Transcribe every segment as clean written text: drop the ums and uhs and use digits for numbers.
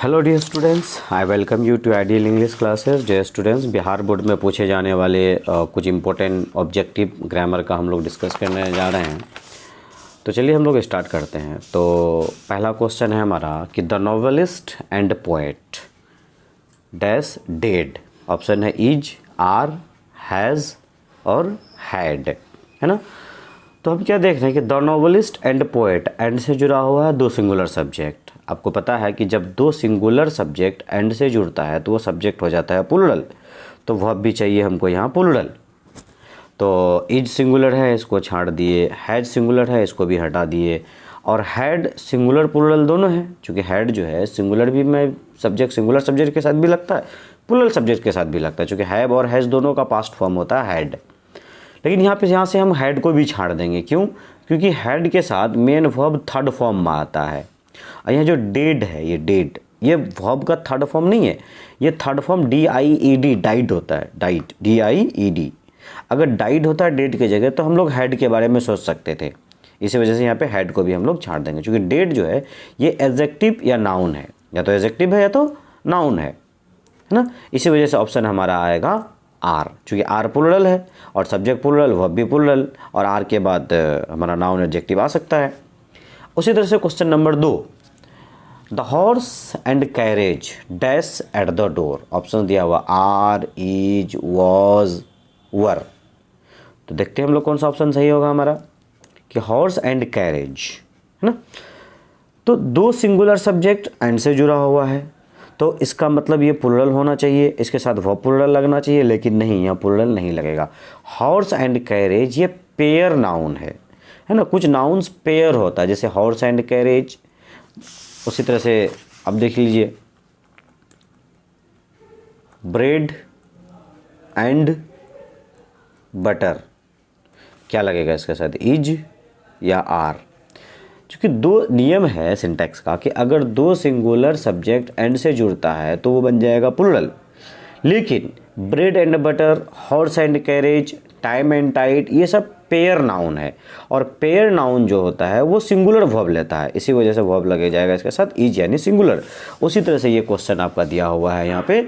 Hello dear students, I welcome you to ideal English classes. Dear students, Bihar board में पूछे जाने वाले कुछ इंपॉर्टेंट ऑब्जेक्टिव ग्रामर का हम लोग डिस्कस करने जा रहे हैं। तो चलिए हम लोग स्टार्ट करते हैं। तो पहला क्वेश्चन है हमारा कि the novelist and poet dash dead. Option है इज, आर, हैज़ और हैड, है ना। तो हम क्या देख रहे हैं कि the novelist and poet, and से जुड़ा हुआ है दो सिंगुलर सब्जेक्ट। आपको पता है कि जब दो सिंगुलर सब्जेक्ट एंड से जुड़ता है तो वो सब्जेक्ट हो जाता है प्लूरल। तो वह भी चाहिए हमको यहाँ प्लूरल। तो इज सिंगुलर है, इसको छाड़ दिए। हैज सिंगुलर है, इसको भी हटा दिए। और हैड सिंगुलर प्लूरल दोनों है, क्योंकि हैड जो है सिंगुलर भी में सब्जेक्ट सिंगुलर सब्जेक्ट के साथ भी लगता है, प्लूरल सब्जेक्ट के साथ भी लगता है, क्योंकि हैव और हैज़ दोनों का पास्ट फॉर्म होता है हैड। लेकिन यहाँ से हम हैड को भी छाड़ देंगे। क्यों? क्योंकि हैड के साथ मेन वर्ब थर्ड फॉर्म में आता है। और यहाँ जो डेड है, ये डेड, ये वर्ब का थर्ड फॉर्म नहीं है, ये थर्ड फॉर्म DIED, डाइड होता है। Died, DIED। अगर डाइड होता है डेड की जगह तो हम लोग हैड के बारे में सोच सकते थे। इसी वजह से यहाँ पे हैड को भी हम लोग छाड़ देंगे, क्योंकि डेड जो है ये एडजेक्टिव या नाउन है, या तो एडजेक्टिव है या तो नाउन है ना। इसी वजह से ऑप्शन हमारा आएगा आर, क्योंकि आर प्लूरल है और सब्जेक्ट प्लूरल, वर्ब भी प्लूरल, और आर के बाद हमारा नाउन एडजेक्टिव आ सकता है। उसी तरह से question number 2, the horse and carriage dash at the door. Option दिया हुआ आर, इज, वॉज, वर। तो देखते हैं हम लोग कौन सा ऑप्शन सही होगा हमारा, कि हॉर्स एंड कैरेज, है ना। तो दो सिंगुलर सब्जेक्ट एंड से जुड़ा हुआ है, तो इसका मतलब ये प्लूरल होना चाहिए, इसके साथ वो प्लूरल लगना चाहिए, लेकिन नहीं, यहाँ प्लूरल नहीं लगेगा। हॉर्स एंड कैरेज ये पेयर नाउन है ना। कुछ नाउन्स पेयर होता है, जैसे हॉर्स एंड कैरेज। उसी तरह से अब देख लीजिए, ब्रेड एंड बटर, क्या लगेगा इसके साथ, इज या आर। क्योंकि दो नियम है सिंटैक्स का कि अगर दो सिंगुलर सब्जेक्ट एंड से जुड़ता है तो वो बन जाएगा प्लूरल। लेकिन bread and butter, horse and carriage, time and tide, ये सब पेयर नाउन है, और पेयर नाउन जो होता है वो सिंगुलर वर्ब लेता है। इसी वजह से वर्ब लगे जाएगा इसके साथ इज, यानी सिंगुलर। उसी तरह से ये क्वेश्चन आपका दिया हुआ है यहाँ पे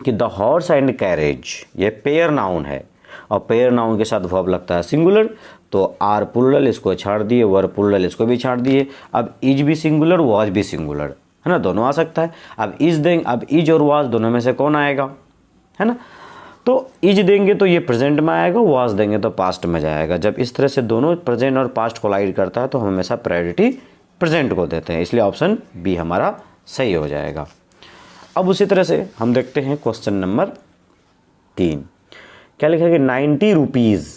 कि द हॉर्स एंड कैरेज ये पेयर नाउन है, और पेयर नाउन के साथ वर्ब लगता है सिंगुलर। तो आर प्लूरल, इसको छाड़ दिए, वर प्लूरल, इसको भी छाड़ दिए। अब इज भी सिंगुलर, वॉज भी सिंगुलर, है ना, दोनों आ सकता है। अब इज देंगे, अब इज और वॉज दोनों में से कौन आएगा, है ना। तो इज देंगे तो ये प्रेजेंट में आएगा, वॉज देंगे तो पास्ट में जाएगा। जब इस तरह से दोनों प्रेजेंट और पास्ट कोलाइड करता है तो हम हमेशा प्रायोरिटी प्रेजेंट को देते हैं, इसलिए ऑप्शन बी हमारा सही हो जाएगा। अब उसी तरह से हम देखते हैं क्वेश्चन नंबर 3, क्या लिखा है कि 90 rupees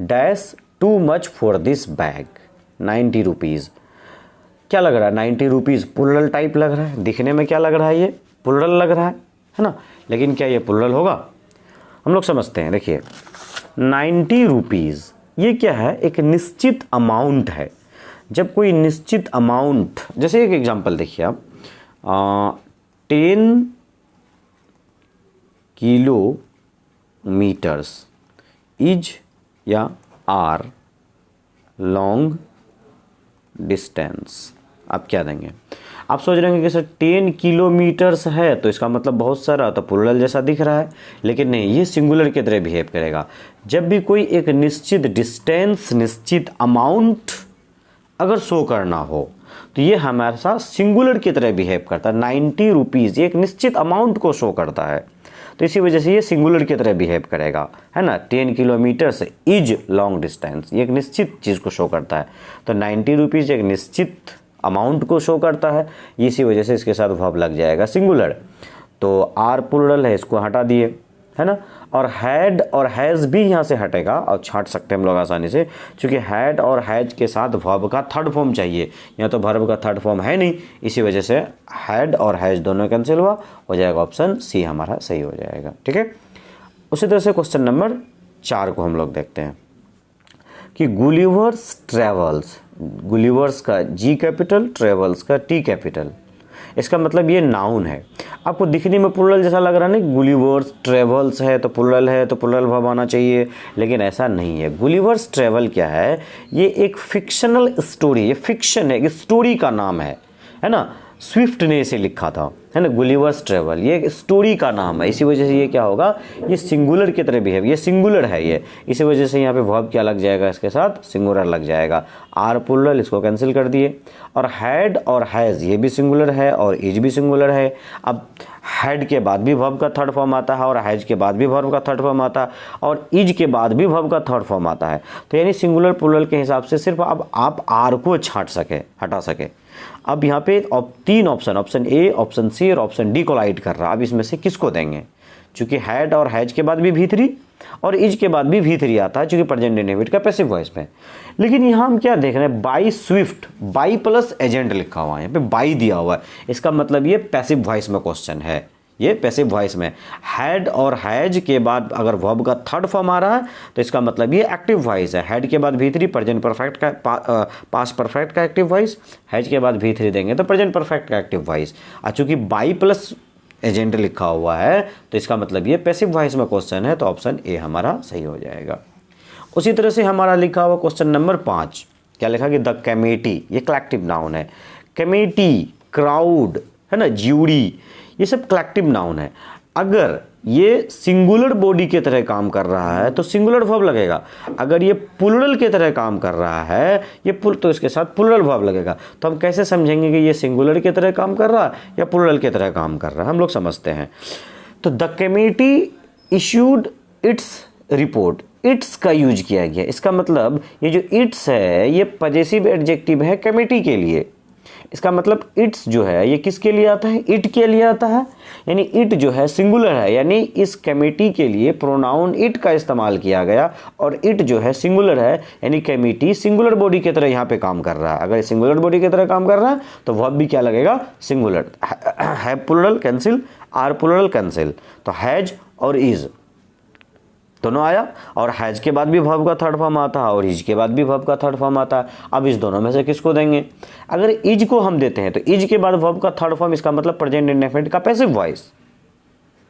dash too much for this bag. 90 rupees क्या लग रहा है, 90 रुपीज़ प्लूरल टाइप लग रहा है, दिखने में क्या लग रहा है, ये प्लूरल लग रहा है ना। लेकिन क्या ये प्लूरल होगा, हम लोग समझते हैं। देखिए 90 रुपीज़ ये क्या है, एक निश्चित अमाउंट है। जब कोई निश्चित अमाउंट, जैसे एक एग्जांपल देखिए आप, 10 किलोमीटर्स इज या आर लॉन्ग डिस्टेंस। आप क्या देंगे, आप सोच रहे हैं कि सर 10 किलोमीटर्स है तो इसका मतलब बहुत सारा, तो प्लूरल जैसा दिख रहा है, लेकिन नहीं, ये सिंगुलर की तरह बिहेव करेगा। जब भी कोई एक निश्चित डिस्टेंस, निश्चित अमाउंट अगर शो करना हो तो ये हमेशा सिंगुलर की तरह बिहेव करता है। 90 रुपीज़ ये एक निश्चित अमाउंट को शो करता है, तो इसी वजह से ये सिंगुलर की तरह बिहेव करेगा, है ना। 10 किलोमीटर से इज लॉन्ग डिस्टेंस, ये एक निश्चित चीज़ को शो करता है। तो 90 रुपीज़ एक निश्चित अमाउंट को शो करता है, इसी वजह से इसके साथ वर्ब लग जाएगा सिंगुलर। तो आर प्लूरल है, इसको हटा दिए, है ना। और हैड और हैज़ भी यहाँ से हटेगा, और छाट सकते हैं हम लोग आसानी से, क्योंकि हैड और हैज के साथ वर्ब का थर्ड फॉर्म चाहिए, यहाँ तो वर्ब का थर्ड फॉर्म है नहीं, इसी वजह से हैड और हैज दोनों कैंसिल हुआ, हो जाएगा ऑप्शन सी हमारा सही हो जाएगा। ठीक है। उसी तरह से क्वेश्चन नंबर 4 को हम लोग देखते हैं कि गुलिवर्स ट्रेवल्स, गुलिवर्स का जी कैपिटल, ट्रेवल्स का टी कैपिटल, इसका मतलब ये नाउन है। आपको दिखने में प्लूरल जैसा लग रहा है ना, गुलिवर्स ट्रेवल्स है तो प्लूरल है, तो प्लूरल वर्ब आना चाहिए, लेकिन ऐसा नहीं है। गुलिवर्स ट्रेवल क्या है, ये एक फिक्शनल स्टोरी, ये फिक्शन है, एक स्टोरी का नाम है ना। स्विफ्ट ने इसे लिखा था, है ना, गुलिवर्स ट्रेवल, ये स्टोरी का नाम है, इसी वजह से ये क्या होगा, ये सिंगुलर की तरह बिहेव, ये सिंगुलर है ये, इसी वजह से यहाँ पे वर्ब क्या लग जाएगा, इसके साथ सिंगुलर लग जाएगा। आर प्लूरल, इसको कैंसिल कर दिए। और हैड और हैज़ ये भी सिंगुलर है और इज भी सिंगुलर है। अब हैड के बाद भी वर्ब का थर्ड फॉर्म आता है और हैज के बाद भी वर्ब का थर्ड फॉर्म आता है और इज के बाद भी वर्ब का थर्ड फॉर्म आता है। तो यानी सिंगुलर प्लूरल के हिसाब से सिर्फ अब आप आर को हटा सके। अब यहाँ पे 3 ऑप्शन ए, ऑप्शन सी और ऑप्शन डी कोलाइड कर रहा है। अब इसमें से किसको देंगे, चूंकि हैड और हैज के बाद भी V3 और इज के बाद भी V3 आता है, चूंकि प्रेजेंट इंडेफिनिट का पैसिव वॉइस में। लेकिन यहाँ हम क्या देख रहे हैं, by Swift, by plus agent लिखा हुआ है, यहाँ पे बाई दिया हुआ है, इसका मतलब ये पैसिव वॉइस में क्वेश्चन है, ये पैसिव वॉइस में। हैड और हैज के बाद अगर वर्ब का थर्ड फॉर्म आ रहा है तो इसका मतलब ये एक्टिव वॉइस है। हैड के बाद V3 प्रेजेंट परफेक्ट का पास्ट परफेक्ट का एक्टिव वॉइस, हैज के बाद V3 देंगे तो प्रेजेंट परफेक्ट का एक्टिव वॉइस। और चूंकि बाई प्लस एजेंट लिखा हुआ है तो इसका मतलब ये पैसिव वॉइस में क्वेश्चन है, तो ऑप्शन ए हमारा सही हो जाएगा। उसी तरह से हमारा लिखा हुआ क्वेश्चन नंबर 5, क्या लिखा कि द कमेटी, ये कलेक्टिव नाउन है, कमेटी, क्राउड, है ना, ज्यूरी, ये सब कलेक्टिव नाउन है। अगर ये सिंगुलर बॉडी की तरह काम कर रहा है तो सिंगुलर वर्ब लगेगा, अगर ये प्लूरल की तरह काम कर रहा है तो इसके साथ प्लूरल वर्ब लगेगा। तो हम कैसे समझेंगे कि ये सिंगुलर की तरह काम कर रहा है या प्लूरल की तरह काम कर रहा है, हम लोग समझते हैं। तो the committee issued its report, it's का यूज किया गया, इसका मतलब ये जो इट्स है ये पजेसिव एडजेक्टिव है कमेटी के लिए। इसका मतलब इट्स जो है ये किसके लिए आता है, इट के लिए आता है, यानी इट जो है सिंगुलर है, यानी इस कमेटी के लिए प्रोनाउन इट का इस्तेमाल किया गया और इट जो है सिंगुलर है, यानी कमेटी सिंगुलर बॉडी की तरह यहाँ पे काम कर रहा है। अगर सिंगुलर बॉडी की तरह काम कर रहा है तो वर्ब भी क्या लगेगा, singular. Have plural cancel, are plural cancel, तो हैज और इज दोनों आया, और हैज के बाद भी वर्ब का थर्ड फॉर्म आता है और इज के बाद भी वर्ब का थर्ड फॉर्म आता है। अब इस दोनों में से किसको देंगे, अगर इज को हम देते हैं तो इज के बाद वर्ब का थर्ड फॉर्म, इसका मतलब प्रेजेंट इंडेफिनिट का पैसिव वॉइस,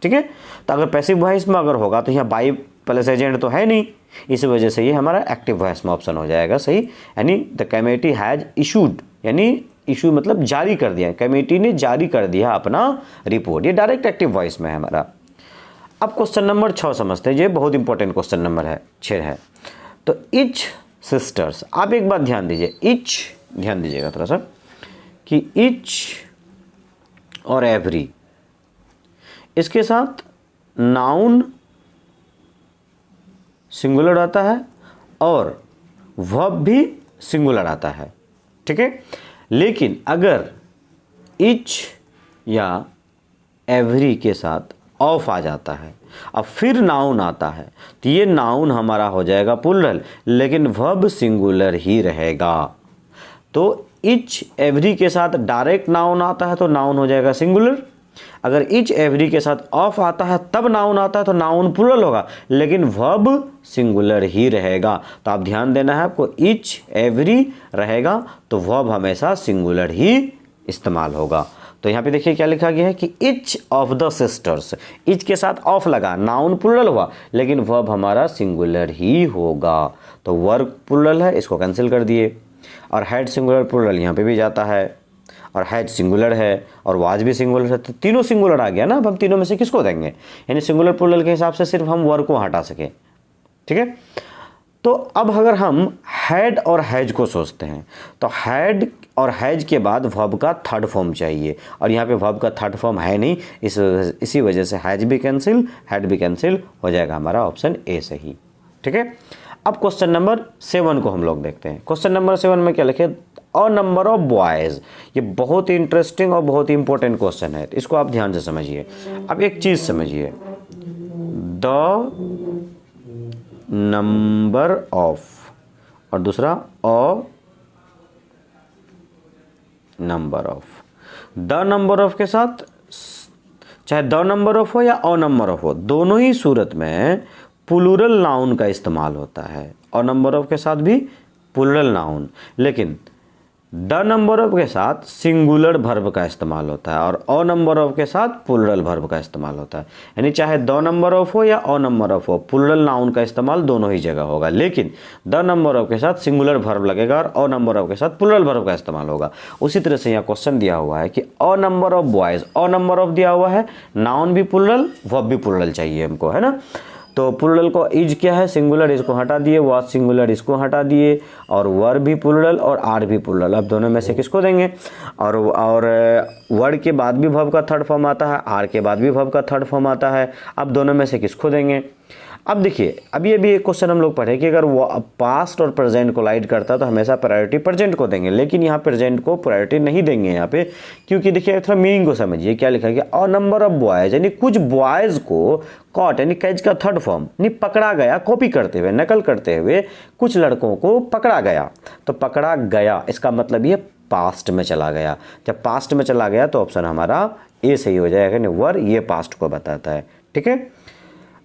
ठीक है। तो अगर पैसिव वॉइस में अगर होगा तो यहाँ बाई प्लस एजेंट तो है नहीं, इस वजह से ये हमारा एक्टिव वॉइस में ऑप्शन हो जाएगा सही, यानी द कमेटी हैज इशूड, यानी इशू मतलब जारी कर दिया, कमेटी ने जारी कर दिया अपना रिपोर्ट, ये डायरेक्ट एक्टिव वॉइस में है हमारा। अब क्वेश्चन नंबर 6 समझते हैं, ये बहुत इंपॉर्टेंट क्वेश्चन नंबर है 6 है। तो इच सिस्टर्स, आप एक बात ध्यान दीजिए, इच ध्यान दीजिएगा थोड़ा सा कि इच और एवरी, इसके साथ नाउन सिंगुलर आता है और वर्ब भी सिंगुलर आता है, ठीक है। लेकिन अगर इच या एवरी के साथ ऑफ आ जाता है, अब फिर नाउन आता है तो ये नाउन हमारा हो जाएगा प्लूरल, लेकिन वर्ब सिंगुलर ही रहेगा। तो इच एवरी के साथ डायरेक्ट नाउन आता है तो नाउन हो जाएगा सिंगुलर, अगर इच एवरी के साथ ऑफ आता है तब नाउन आता है तो नाउन प्लूरल होगा, लेकिन वर्ब सिंगुलर ही रहेगा। तो आप ध्यान देना है, आपको इच एवरी रहेगा तो वर्ब हमेशा सिंगुलर ही इस्तेमाल होगा। तो यहाँ पे देखिए क्या लिखा गया है कि each of the sisters, etch के साथ ऑफ लगा, नाउन प्लूरल हुआ, लेकिन वर्ब हमारा सिंगुलर ही होगा। तो वर्ब प्लूरल है, इसको कैंसिल कर दिए, और हैड सिंगुलर प्लूरल यहाँ पे भी जाता है, और हैड सिंगुलर है और वाज भी सिंगुलर है, तो तीनों सिंगुलर आ गया ना। अब हम तीनों में से किसको देंगे, यानी सिंगुलर प्लूरल के हिसाब से सिर्फ हम वर्ब को हटा सके, ठीक है। तो अब अगर हम हैड और हैज को सोचते हैं तो हैड और हैज के बाद वर्ब का थर्ड फॉर्म चाहिए, और यहाँ पे वर्ब का थर्ड फॉर्म है नहीं, इसी वजह से हैज भी कैंसिल, हैड भी कैंसिल हो जाएगा, हमारा ऑप्शन ए सही, ठीक है। अब क्वेश्चन नंबर 7 को हम लोग देखते हैं। क्वेश्चन नंबर 7 में क्या लिखे, अ नंबर ऑफ बॉयज़, ये बहुत ही इंटरेस्टिंग और बहुत ही इंपॉर्टेंट क्वेश्चन है, इसको आप ध्यान से समझिए। अब एक चीज़ समझिए, द नंबर ऑफ और दूसरा a number of, the number of के साथ चाहे द नंबर ऑफ हो या अ नंबर ऑफ हो, दोनों ही सूरत में प्लूरल नाउन का इस्तेमाल होता है, और नंबर ऑफ के साथ भी प्लूरल नाउन। लेकिन द नंबर ऑफ के साथ सिंगुलर वर्ब का इस्तेमाल होता है और अ नंबर ऑफ के साथ प्लूरल वर्ब का इस्तेमाल होता है। यानी चाहे द नंबर ऑफ हो या अ नंबर ऑफ हो, प्लूरल नाउन का इस्तेमाल दोनों ही जगह होगा, लेकिन द नंबर ऑफ के साथ सिंगुलर वर्ब लगेगा और अ नंबर ऑफ के साथ प्लूरल वर्ब का इस्तेमाल होगा। उसी तरह से यहाँ क्वेश्चन दिया हुआ है कि a number of boys, a number of दिया हुआ है, नाउन भी प्लूरल वर्ब भी प्लूरल चाहिए हमको, है ना। तो प्लूरल को इज क्या है, सिंगुलर, इसको हटा दिए, वाज सिंगुलर, इसको हटा दिए, और वर भी प्लूरल और आर भी प्लूरल। अब दोनों में से किसको देंगे? और वर्ड के बाद भी वर्ब का थर्ड फॉर्म आता है, आर के बाद भी वर्ब का थर्ड फॉर्म आता है। अब दोनों में से किसको देंगे? अब देखिए, अभी अभी एक क्वेश्चन हम लोग पढ़े कि अगर वो पास्ट और प्रेजेंट कोलाइड करता है तो हमेशा प्रायोरिटी प्रेजेंट को देंगे, लेकिन यहाँ प्रेजेंट को प्रायोरिटी नहीं देंगे यहाँ पे, क्योंकि देखिए थोड़ा मीनिंग को समझिए क्या लिखा है। अ नंबर ऑफ बॉयज, यानी कुछ बॉयज को कॉट, यानी कैच का थर्ड फॉर्म, यानी पकड़ा गया, कॉपी करते हुए, नकल करते हुए कुछ लड़कों को पकड़ा गया। तो पकड़ा गया इसका मतलब ये पास्ट में चला गया। जब पास्ट में चला गया तो ऑप्शन हमारा ए सही हो जाएगा, यानी वर ये पास्ट को बताता है। ठीक है,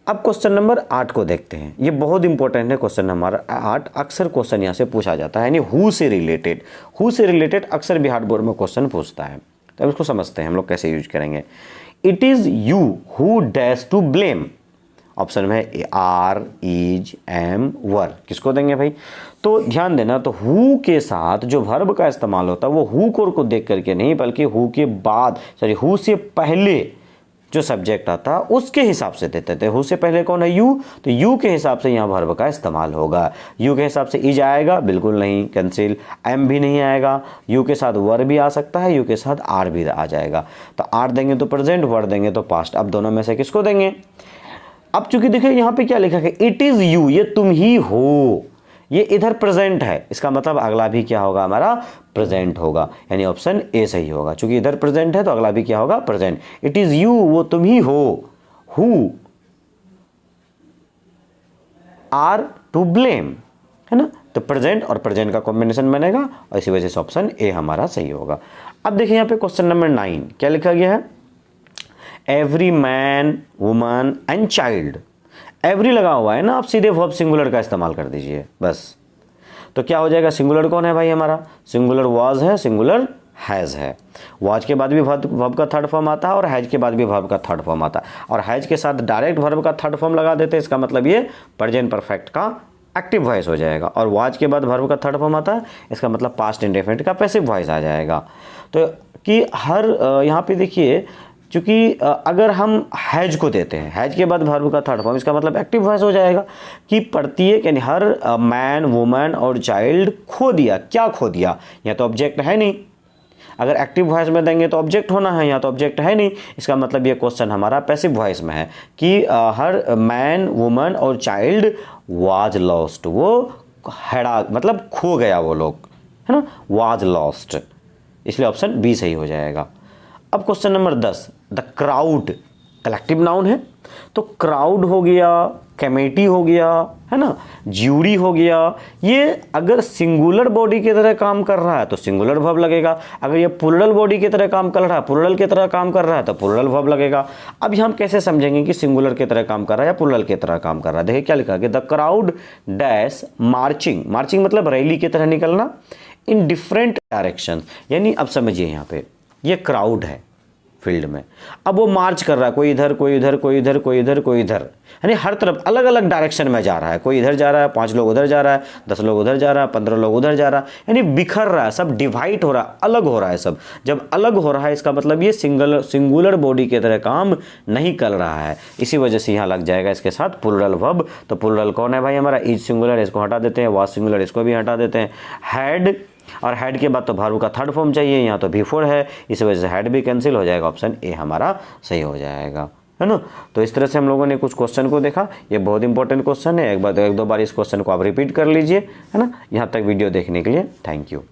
अब क्वेश्चन नंबर 8 को देखते हैं। ये बहुत इंपॉर्टेंट है क्वेश्चन नंबर 8। अक्सर क्वेश्चन यहाँ से पूछा जाता है, यानी हु से रिलेटेड। हु से रिलेटेड अक्सर बिहार बोर्ड में क्वेश्चन पूछता है। तो इसको समझते हैं हम लोग कैसे यूज करेंगे। It is you who dash to blame. Option में है आर, इज, एम, वर। किसको देंगे भाई? तो ध्यान देना, तो हु के साथ जो वर्ब का इस्तेमाल होता है वो हु को देख करके नहीं, बल्कि हु के बाद, सॉरी हु से पहले जो सब्जेक्ट आता है उसके हिसाब से देते थे। हु से पहले कौन है? यू। तो यू के हिसाब से यहाँ वर्ब का इस्तेमाल होगा। यू के हिसाब से इज आएगा? बिल्कुल नहीं, कैंसिल। एम भी नहीं आएगा। यू के साथ वर भी आ सकता है, यू के साथ आर भी आ जाएगा। तो आर देंगे तो प्रेजेंट, वर देंगे तो पास्ट। अब दोनों में से किसको देंगे? अब चूंकि देखिए यहाँ पे क्या लिखा है, इट इज यू, ये तुम ही हो, ये इधर प्रेजेंट है, इसका मतलब अगला भी क्या होगा? हमारा प्रेजेंट होगा, यानी ऑप्शन ए सही होगा। क्योंकि इधर प्रेजेंट है तो अगला भी क्या होगा? प्रेजेंट। इट इज यू, वो तुम ही हो, हु आर टू ब्लेम, है ना। तो प्रेजेंट और प्रेजेंट का कॉम्बिनेशन बनेगा और इसी वजह से ऑप्शन ए हमारा सही होगा। अब देखिए यहाँ पे क्वेश्चन नंबर 9 क्या लिखा गया है? Every man, woman and child. Every लगा हुआ है ना, आप सीधे वर्ब सिंगुलर का इस्तेमाल कर दीजिए बस। तो क्या हो जाएगा? सिंगुलर कौन है भाई हमारा? सिंगुलर वाज है, सिंगुलर हैज़ है। वाज के बाद भी वर्ब का थर्ड फॉर्म आता है और हैज के बाद भी वर्ब का थर्ड फॉर्म आता है, और हैज के साथ डायरेक्ट वर्ब का थर्ड फॉर्म लगा देते हैं। इसका मतलब ये प्रेजेंट परफेक्ट का एक्टिव वॉइस हो जाएगा, और वाज के बाद वर्ब का थर्ड फॉर्म आता है, इसका मतलब पास्ट इंडेफिनिट का पैसिव वॉइस आ जाएगा। तो कि हर यहाँ पे देखिए, चूँकि अगर हम हैज को देते हैं, हैज के बाद वर्ब का थर्ड फॉर्म, इसका मतलब एक्टिव वॉइस हो जाएगा कि प्रत्येक, यानी हर मैन, वुमन और चाइल्ड खो दिया। क्या खो दिया? यहाँ तो ऑब्जेक्ट है नहीं, अगर एक्टिव वॉइस में देंगे तो ऑब्जेक्ट होना है, यहाँ तो ऑब्जेक्ट है नहीं। इसका मतलब ये क्वेश्चन हमारा पैसिव वॉइस में है कि हर मैन, वुमन और चाइल्ड वाज लॉस्ट, वो हेड़ा मतलब खो गया वो लोग, है ना, वाज लॉस्ट। इसलिए ऑप्शन बी सही हो जाएगा। अब question number 10, the crowd collective noun है, तो क्राउड हो गया, कमेटी हो गया, है ना, ज्यूरी हो गया। ये अगर सिंगुलर बॉडी की तरह काम कर रहा है तो सिंगुलर वर्ब लगेगा, अगर ये प्लूरल बॉडी की तरह काम कर रहा है, प्लूरल की तरह काम कर रहा है तो प्लूरल वर्ब लगेगा। अब हम कैसे समझेंगे कि सिंगुलर की तरह काम कर रहा है या प्लूरल की तरह काम कर रहा है? देखिए क्या लिखा है, the crowd dash marching. Marching मतलब रैली की तरह निकलना, इन डिफरेंट डायरेक्शन। यानी अब समझिए यहाँ पे ये क्राउड है फील्ड में, अब वो मार्च कर रहा है, कोई इधर, कोई इधर, कोई इधर, कोई इधर, कोई इधर, यानी हर तरफ अलग अलग डायरेक्शन में जा रहा है। कोई इधर जा रहा है, 5 लोग उधर जा रहा है, 10 लोग उधर जा रहा है, 15 लोग उधर जा रहा है, यानी बिखर रहा है, सब डिवाइड हो रहा है, अलग हो रहा है सब। जब अलग हो रहा है इसका मतलब ये सिंगुलर बॉडी की तरह काम नहीं कर रहा है, इसी वजह से यहाँ लग जाएगा इसके साथ प्लूरल वर्ब। तो प्लूरल कौन है भाई हमारा? इज सिंगुलर, इसको हटा देते हैं, वाज सिंगुलर, इसको भी हटा देते हैं। हैड, और हेड के बाद तो वर्ब का थर्ड फॉर्म चाहिए, यहाँ तो बिफोर है, इस वजह से हेड भी कैंसिल हो जाएगा, ऑप्शन ए हमारा सही हो जाएगा, है ना। तो इस तरह से हम लोगों ने कुछ क्वेश्चन को देखा, ये बहुत इंपॉर्टेंट क्वेश्चन है, एक दो बार इस क्वेश्चन को आप रिपीट कर लीजिए, है ना। यहाँ तक वीडियो देखने के लिए थैंक यू।